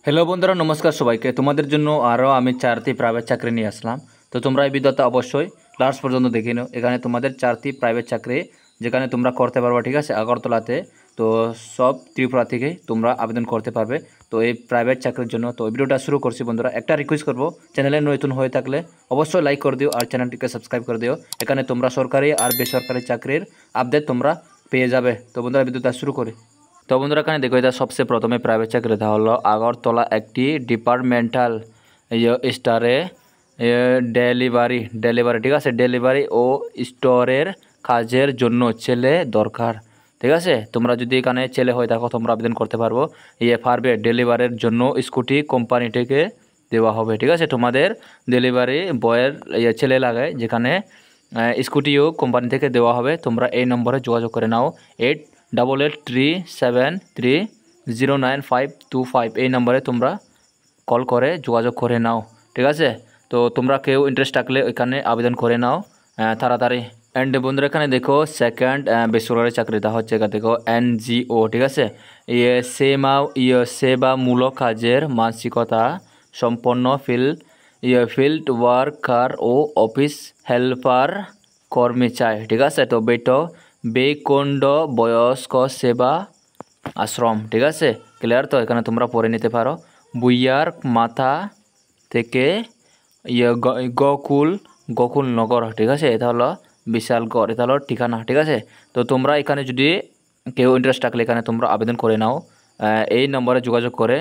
Hello বন্ধুরা, নমস্কার সবাইকে। তোমাদের জন্য আরও আমি 4টি প্রাইভেট চাকরি নিয়ে আসলাম। তো তোমরা এই ভিডিওটা অবশ্যই লাস্ট পর্যন্ত দেখে নাও। এখানে তোমাদের 4টি প্রাইভেট চাকরি যেখানে তোমরা করতে পারবে, ঠিক আছে, আগরতলাতে। তো সব ত্রিপুরা থেকে তোমরা আবেদন করতে পারবে। তো এই প্রাইভেট চাকরির জন্য তো ভিডিওটা শুরু করছি বন্ধুরা। একটা রিকোয়েস্ট করবো, চ্যানেলে নতুন হয়ে থাকলে অবশ্যই লাইক করে দিও আর চ্যানেলটিকে সাবস্ক্রাইব করে দিও। এখানে তোমরা সরকারি আর বেসরকারি চাকরির আপডেট তোমরা পেয়ে যাবে। তো বন্ধুরা ভিডিওটা শুরু করি। তো বন্ধুরা এখানে দেখো, এটা সবচেয়ে প্রথমে প্রাইভেট চাকরিটা হলো আগরতলা একটি ডিপার্টমেন্টাল স্টোরে ডেলিভারি, ঠিক আছে, ডেলিভারি ও স্টোরের কাজের জন্য ছেলে দরকার। ঠিক আছে, তোমরা যদি এখানে ছেলে হয়ে থাকো তোমরা আবেদন করতে পারবো। এফআরবি ডেলিভারির জন্য স্কুটি কোম্পানি থেকে দেওয়া হবে। ঠিক আছে, তোমাদের ডেলিভারি বয়ের ছেলে লাগে যেখানে স্কুটিও কোম্পানি থেকে দেওয়া হবে। তোমরা এই নম্বরে যোগাযোগ করে নাও 888837309525। এই নম্বরে তোমরা কল করে যোগাযোগ করে নাও। ঠিক আছে, তো তোমরা কেউ ইন্টারেস্ট থাকলে এখানে আবেদন করে নাও তাড়াতাড়ি। অ্যান্ড বন্ধুরা এখানে দেখো সেকেন্ড বেসরকারি চাকরিটা হচ্ছে, এখানে দেখো এনজিও। ঠিক আছে, সেবামূলক কাজের মানসিকতা সম্পন্ন ফিল্ড ওয়ার্কার ও অফিস হেল্পার কর্মী চাই। ঠিক আছে, তো বেকুণ্ড বয়স্ক সেবা আশ্রম। ঠিক আছে, ক্লিয়ার? তো এখানে তোমরা পড়ে নিতে পারো। বুইয়ার মাথা থেকে গোকুলনগর। ঠিক আছে, এটা হলো বিশালগড়, এটা হলো ঠিকানা। ঠিক আছে, তো তোমরা এখানে যদি কেউ ইন্টারেস্ট থাকলে এখানে তোমরা আবেদন করে নাও এই নম্বরে যোগাযোগ করে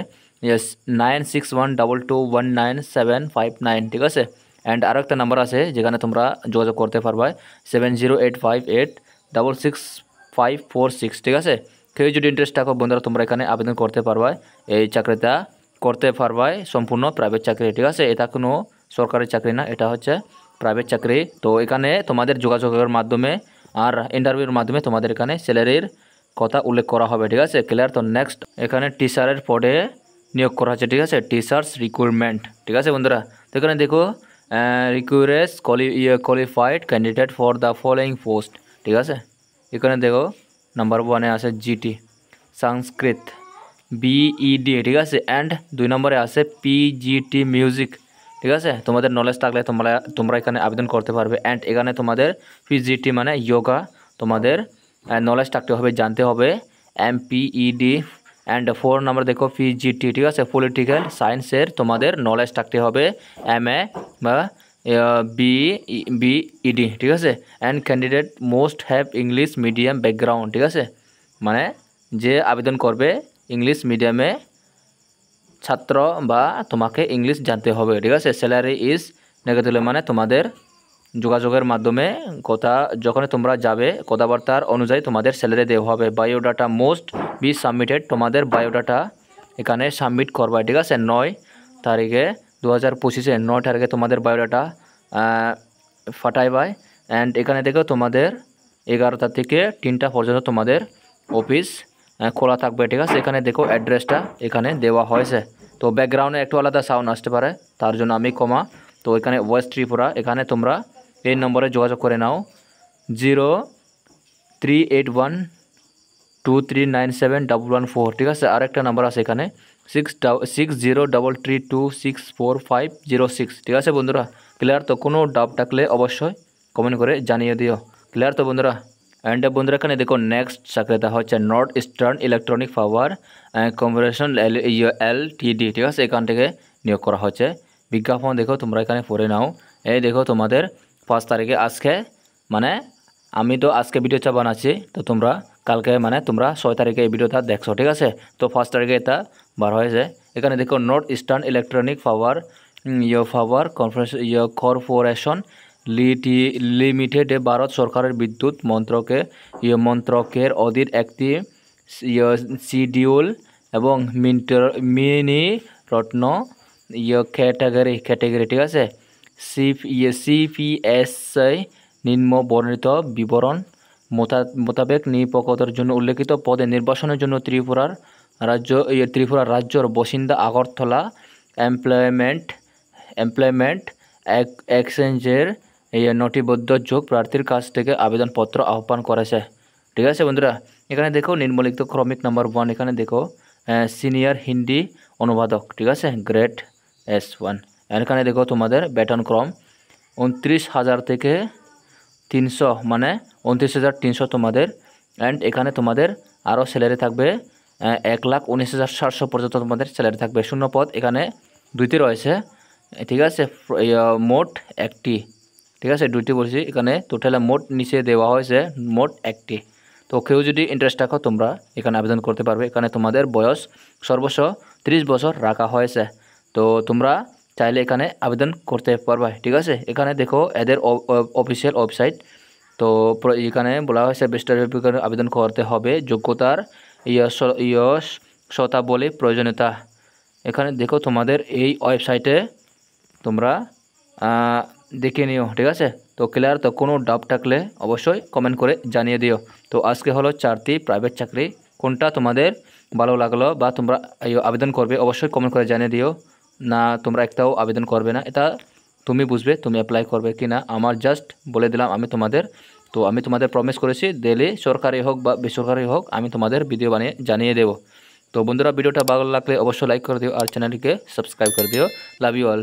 9612219759। ঠিক আছে, অ্যান্ড আরও একটা নাম্বার আছে যেখানে তোমরা যোগাযোগ করতে পারবে 7085866546। ঠিক আছে, কেউ যদি ইন্টারেস্ট থাকো বন্ধুরা তোমরা এখানে আবেদন করতে পারবে। এই চাকরিটা করতে পারবে সম্পূর্ণ প্রাইভেট চাকরি। ঠিক আছে, এটা কোনো সরকারি চাকরি না, এটা হচ্ছে প্রাইভেট চাকরি। তো এখানে তোমাদের যোগাযোগের মাধ্যমে আর ইন্টারভিউর মাধ্যমে তোমাদের এখানে স্যালারির কথা উল্লেখ করা হবে। ঠিক আছে, ক্লিয়ার? তো নেক্সট এখানে টিচারের পদে নিয়োগ করা হচ্ছে। ঠিক আছে, টিচার্স রিক্রুটমেন্ট। ঠিক আছে বন্ধুরা, তো এখানে দেখো recruits qualified candidate for the following post. ঠিক আছে, এখানে দেখো নাম্বার 1-এ আছে জিটি সংস্কৃত বিইডি। ঠিক আছে, অ্যান্ড 2 নম্বরে আছে পিজিটি মিউজিক। ঠিক আছে, তোমাদের নলেজ থাকলে তোমরা এখানে আবেদন করতে পারবে। অ্যান্ড এখানে তোমাদের পিজিটি মানে যোগা, তোমাদের নলেজ থাকতে হবে, জানতে হবে এমপিইডি। অ্যান্ড 4 নম্বর দেখো পিজিটি। ঠিক আছে, পলিটিক্যাল সায়েন্সের তোমাদের নলেজ থাকতে হবে এমএ বা বিইডি। ঠিক আছে, and candidate most have English medium background. ঠিক আছে, মানে যে আবেদন করবে ইংলিশ মিডিয়ামে ছাত্র বা তোমাকে ইংলিশ জানতে হবে। ঠিক আছে, স্যালারি ইজ নেগেটিভ মানে তোমাদের যোগাযোগের মাধ্যমে যখন তোমরা যাবে কথাবার্তার অনুযায়ী তোমাদের স্যালারি দেওয়া হবে। বায়োডাটা মোস্ট বি সাবমিটেড, তোমাদের বায়োডাটা এখানে সাবমিট করবে। ঠিক আছে, 9 তারিখে 2025-এ 9 তারিখে তোমাদের বায়োডাটা ফাটাইবাই। অ্যান্ড এখানে দেখো তোমাদের 11টা থেকে 3টা পর্যন্ত তোমাদের অফিস খোলা থাকবে। ঠিক আছে, এখানে দেখো অ্যাড্রেসটা এখানে দেওয়া হয়েছে। তো ব্যাকগ্রাউন্ডে একটু আলাদা সাউন্ড আসতে পারে, তার জন্য আমি ক্ষমা। তো এখানে ওয়েস্ট ত্রিপুরা, এখানে তোমরা এই নম্বরে যোগাযোগ করে নাও 038123971114। ঠিক আছে, আরেকটা নাম্বার আছে এখানে 603332645006। ঠিক আছে বন্ধুরা, ক্লিয়ার? তো কোনো ডাউট থাকলে অবশ্যই কমেন্ট করে জানিয়ে দিও। ক্লিয়ার তো বন্ধুরা? অ্যান্ড বন্ধুরা এখানে দেখো নেক্সট চাকরিটা হচ্ছে নর্থ ইস্টার্ন ইলেকট্রনিক পাওয়ার কর্পোরেশন এলটিডি। ঠিক আছে, এখান থেকে নিয়োগ করা হচ্ছে। বিজ্ঞাপন দেখো তোমরা এখানে পড়ে নাও। এই দেখো তোমাদের 5 তারিখে, আজকে মানে আমি তো আজকে ভিডিওটা বানাচ্ছি, তো তোমরা কালকে মানে তোমরা 6 তারিখে এই ভিডিওটা দেখছো। ঠিক আছে, তো 1 তারিখে এটা বার হয়েছে। এখানে দেখো নর্থ ইস্টার্ন ইলেকট্রনিক পাওয়ার কর্পোরেশন লিমিটেডে ভারত সরকারের বিদ্যুৎ মন্ত্রকের অধীন একটি শিডিউল এবং মিনি রত্ন ক্যাটাগরি। ঠিক আছে, সিপিএসআই নিম্ন বর্ণিত বিবরণ মোতাবেক নিয়োগের জন্য উল্লেখিত পদে নির্বাচনের জন্য ত্রিপুরা রাজ্যর বাসিন্দা আগরতলা এমপ্লয়মেন্ট এক্সচেঞ্জের নথিবদ্ধ যোগ প্রার্থীর কাছ থেকে আবেদনপত্র আহ্বান করেছে। ঠিক আছে বন্ধুরা, এখানে দেখো নিম্নলিখিত ক্রমিক নাম্বার 1, এখানে দেখো সিনিয়র হিন্দি অনুবাদক, ঠিক আছে, গ্রেড S1। এখানে দেখো তোমাদের বেতন ক্রম 29,000 থেকে 300, মানে 29,300 তোমাদের। অ্যান্ড এখানে তোমাদের আরও স্যালারি থাকবে 1,19,700 পর্যন্ত তোমাদের স্যালারি থাকবে। শূন্য পদ এখানে 2টি রয়েছে, ঠিক আছে, মোট 1টি, ঠিক আছে, 2টি বলছি, এখানে টোটালে মোট নিচে দেওয়া হয়েছে মোট 1টি। তো কেউ যদি ইন্টারেস্ট রাখো তোমরা এখানে আবেদন করতে পারবে। এখানে তোমাদের বয়স সর্বোচ্চ 30 বছর রাখা হয়েছে। তো তোমরা চাইলে এখানে আবেদন করতে পারবে, ঠিক আছে। এখানে দেখো এদের অফিসিয়াল ওয়েবসাইট। তো এখানে বলা হয়েছে বিস্তারিত আবেদন করতে হবে, যোগ্যতার শর্তাবলী, প্রয়োজনীয়তা। এখানে দেখো তোমাদের এই ওয়েবসাইটে তোমরা দেখে নিও, ঠিক আছে। তো ক্লিয়ার? তো কোনো ডাউট থাকলে অবশ্যই কমেন্ট করে জানিয়ে দিও। তো আজকে হলো 4টি প্রাইভেট চাকরি, কোনটা তোমাদের ভালো লাগলো বা তোমরা আবেদন করবে অবশ্যই কমেন্ট করে জানিয়ে দিও। না তোমরা একটাও আবেদন করবে না, এটা তুমি বুঝবে তুমি অ্যাপ্লাই করবে কি না। আমার জাস্ট বলে দিলাম আমি তোমাদের। তো আমি তোমাদের প্রমিস করেছি ডেলি, সরকারি হোক বা বেসরকারি হোক, আমি তোমাদের ভিডিও বানিয়ে জানিয়ে দেবো। তো বন্ধুরা ভিডিওটা ভালো লাগলে অবশ্যই লাইক করে দিও আর চ্যানেলটিকে সাবস্ক্রাইব করে দিও। Love you all.